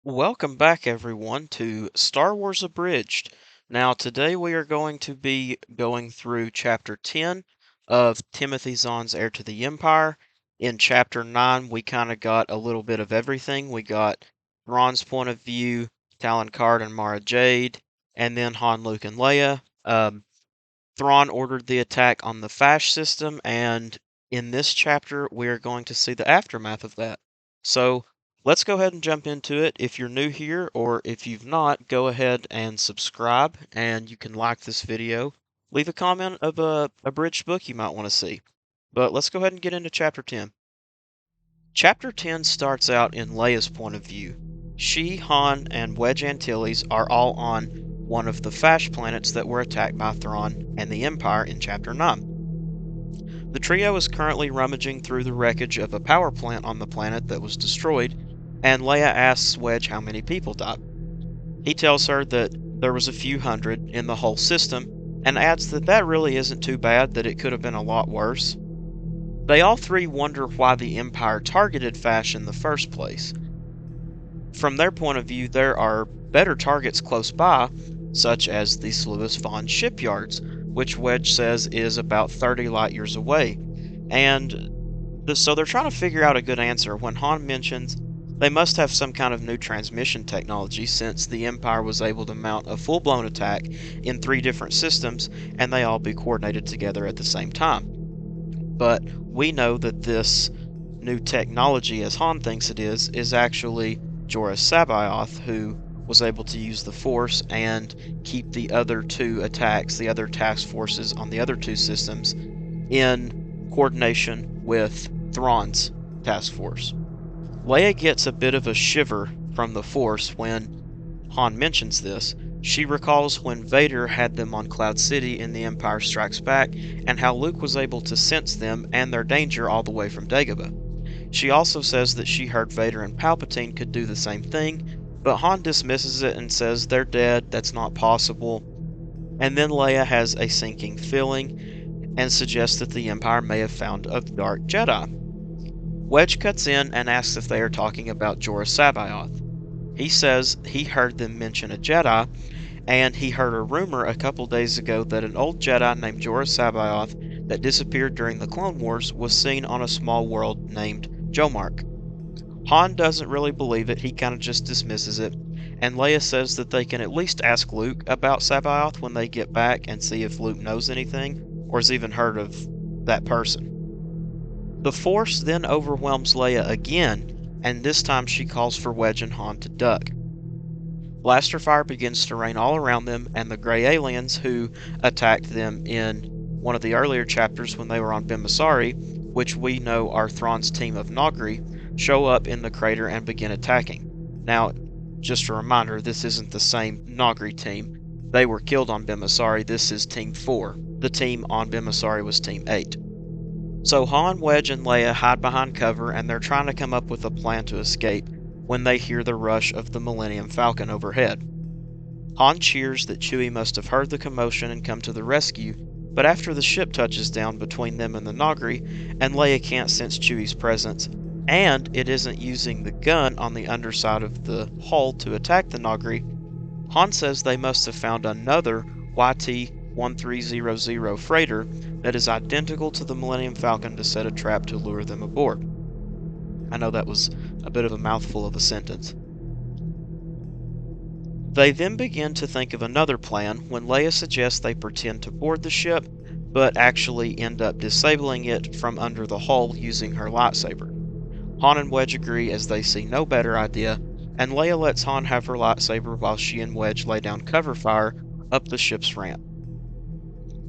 Welcome back, everyone, to Star Wars Abridged. Now, today we are going to be going through Chapter 10 of Timothy Zahn's Heir to the Empire. In Chapter 9, we kind of got a little bit of everything. We got Thrawn's point of view, Talon Karrde and Mara Jade, and then Han, Luke, and Leia. Thrawn ordered the attack on the Bpfassh system, and in this chapter, we are going to see the aftermath of that. So, let's go ahead and jump into it. If you're new here, or if you've not, go ahead and subscribe, and you can like this video. Leave a comment of a abridged book you might want to see. But let's go ahead and get into Chapter 10. Chapter 10 starts out in Leia's point of view. She, Han, and Wedge Antilles are all on one of the Bpfassh planets that were attacked by Thrawn and the Empire in Chapter 9. The trio is currently rummaging through the wreckage of a power plant on the planet that was destroyed, and Leia asks Wedge how many people died. He tells her that there was a few hundred in the whole system, and adds that that really isn't too bad, that it could have been a lot worse. They all three wonder why the Empire targeted Bpfassh in the first place. From their point of view, there are better targets close by, such as the Sluis Von shipyards, which Wedge says is about 30 light years away. So they're trying to figure out a good answer when Han mentions they must have some kind of new transmission technology, since the Empire was able to mount a full-blown attack in 3 different systems, and they all be coordinated together at the same time. But we know that this new technology, as Han thinks it is actually Jorah Sabaoth, who was able to use the Force and keep the other 2 attacks, the other task forces on the other 2 systems, in coordination with Thrawn's task force. Leia gets a bit of a shiver from the Force when Han mentions this. She recalls when Vader had them on Cloud City in The Empire Strikes Back, and how Luke was able to sense them and their danger all the way from Dagobah. She also says that she heard Vader and Palpatine could do the same thing, but Han dismisses it and says they're dead, that's not possible. And then Leia has a sinking feeling and suggests that the Empire may have found a dark Jedi. Wedge cuts in and asks if they are talking about Jorah Sabaoth. He says he heard them mention a Jedi, and he heard a rumor a couple days ago that an old Jedi named Jorah Sabaoth that disappeared during the Clone Wars was seen on a small world named Jomark. Han doesn't really believe it, he kind of just dismisses it, and Leia says that they can at least ask Luke about Sabaoth when they get back and see if Luke knows anything, or has even heard of that person. The Force then overwhelms Leia again, and this time she calls for Wedge and Han to duck. Blaster fire begins to rain all around them, and the gray aliens who attacked them in one of the earlier chapters when they were on Bpfassh, which we know are Thrawn's team of Nagri, show up in the crater and begin attacking. Now, just a reminder, this isn't the same Nagri team. They were killed on Bpfassh. This is Team 4. The team on Bpfassh was Team 8. So Han, Wedge, and Leia hide behind cover, and they're trying to come up with a plan to escape when they hear the rush of the Millennium Falcon overhead. Han cheers that Chewie must have heard the commotion and come to the rescue, but after the ship touches down between them and the Nagri, and Leia can't sense Chewie's presence, and it isn't using the gun on the underside of the hull to attack the Nagri, Han says they must have found another YT-1300 freighter that is identical to the Millennium Falcon to set a trap to lure them aboard. I know that was a bit of a mouthful of a sentence. They then begin to think of another plan when Leia suggests they pretend to board the ship, but actually end up disabling it from under the hull using her lightsaber. Han and Wedge agree as they see no better idea, and Leia lets Han have her lightsaber while she and Wedge lay down cover fire up the ship's ramp.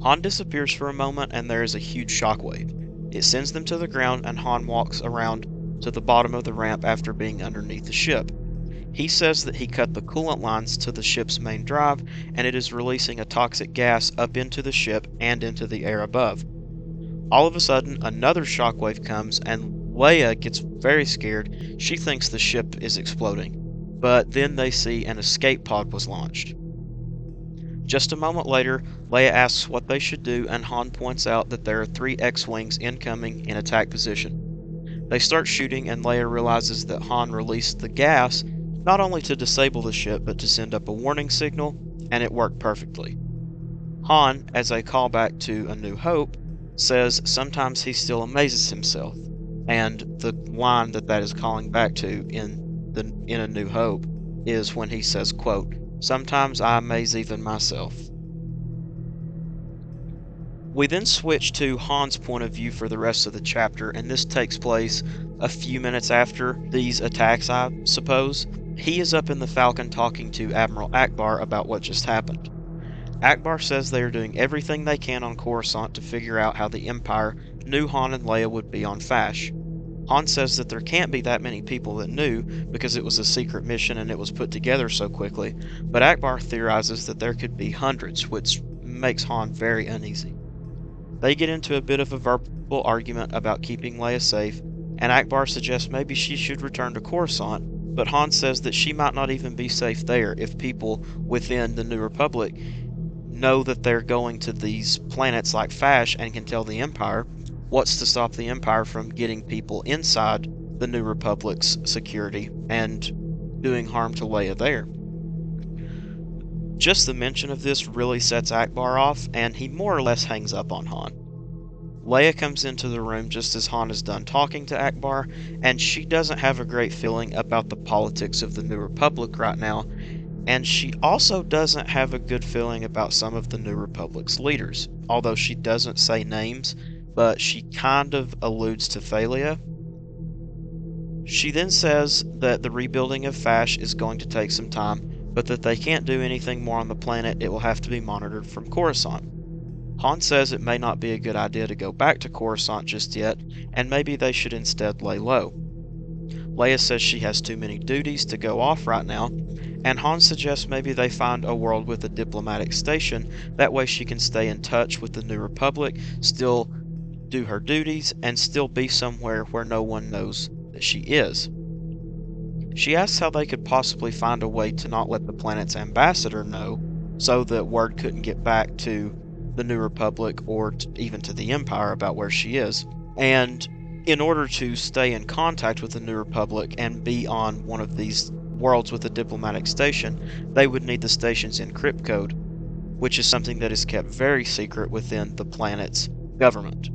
Han disappears for a moment, and there is a huge shockwave. It sends them to the ground, and Han walks around to the bottom of the ramp after being underneath the ship. He says that he cut the coolant lines to the ship's main drive, and it is releasing a toxic gas up into the ship and into the air above. All of a sudden, another shockwave comes, and Leia gets very scared. She thinks the ship is exploding, but then they see an escape pod was launched. Just a moment later, Leia asks what they should do, and Han points out that there are 3 X-Wings incoming in attack position. They start shooting, and Leia realizes that Han released the gas not only to disable the ship, but to send up a warning signal, and it worked perfectly. Han, as a callback to A New Hope, says sometimes he still amazes himself, and the line that is calling back to in A New Hope is when he says, quote, "Sometimes I amaze even myself." We then switch to Han's point of view for the rest of the chapter, and this takes place a few minutes after these attacks, I suppose. He is up in the Falcon talking to Admiral Akbar about what just happened. Akbar says they are doing everything they can on Coruscant to figure out how the Empire knew Han and Leia would be on Fash. Han says that there can't be that many people that knew because it was a secret mission and it was put together so quickly, but Akbar theorizes that there could be hundreds, which makes Han very uneasy. They get into a bit of a verbal argument about keeping Leia safe, and Akbar suggests maybe she should return to Coruscant, but Han says that she might not even be safe there if people within the New Republic know that they're going to these planets like Fash and can tell the Empire. What's to stop the Empire from getting people inside the New Republic's security and doing harm to Leia there? Just the mention of this really sets Akbar off, and he more or less hangs up on Han. Leia comes into the room just as Han is done talking to Akbar, and she doesn't have a great feeling about the politics of the New Republic right now, and she also doesn't have a good feeling about some of the New Republic's leaders, although she doesn't say names, but she kind of alludes to Thalia. She then says that the rebuilding of Fash is going to take some time, but that they can't do anything more on the planet. It will have to be monitored from Coruscant. Han says it may not be a good idea to go back to Coruscant just yet, and maybe they should instead lay low. Leia says she has too many duties to go off right now, and Han suggests maybe they find a world with a diplomatic station, that way she can stay in touch with the New Republic, still do her duties, and still be somewhere where no one knows that she is. She asks how they could possibly find a way to not let the planet's ambassador know, so that word couldn't get back to the New Republic or even to the Empire about where she is. And in order to stay in contact with the New Republic and be on one of these worlds with a diplomatic station, they would need the station's encrypt code, which is something that is kept very secret within the planet's government.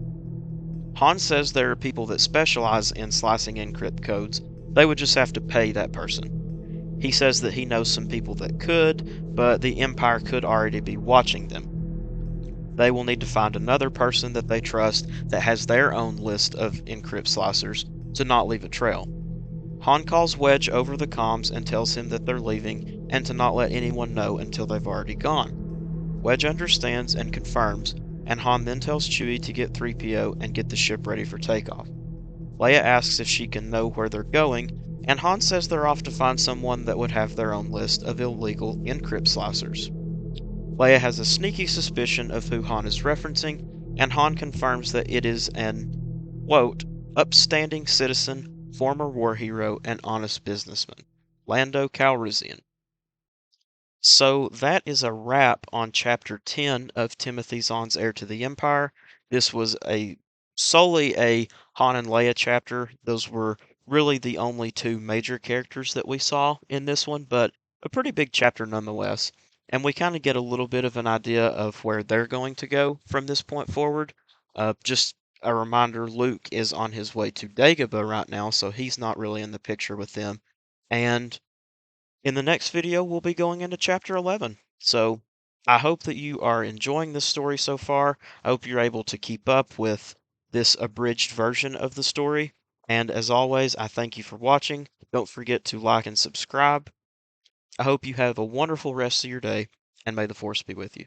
Han says there are people that specialize in slicing encrypt codes. They would just have to pay that person. He says that he knows some people that could, but the Empire could already be watching them. They will need to find another person that they trust that has their own list of encrypt slicers to not leave a trail. Han calls Wedge over the comms and tells him that they're leaving and to not let anyone know until they've already gone. Wedge understands and confirms, and Han then tells Chewie to get 3PO and get the ship ready for takeoff. Leia asks if she can know where they're going, and Han says they're off to find someone that would have their own list of illegal encrypt slicers. Leia has a sneaky suspicion of who Han is referencing, and Han confirms that it is an, quote, upstanding citizen, former war hero, and honest businessman, Lando Calrissian. So that is a wrap on Chapter 10 of Timothy Zahn's Heir to the Empire. This was solely a Han and Leia chapter. Those were really the only two major characters that we saw in this one, but a pretty big chapter nonetheless. And we kind of get a little bit of an idea of where they're going to go from this point forward. Just a reminder, Luke is on his way to Dagobah right now, so he's not really in the picture with them. And in the next video, we'll be going into Chapter 11. So I hope that you are enjoying this story so far. I hope you're able to keep up with this abridged version of the story. And as always, I thank you for watching. Don't forget to like and subscribe. I hope you have a wonderful rest of your day, and may the Force be with you.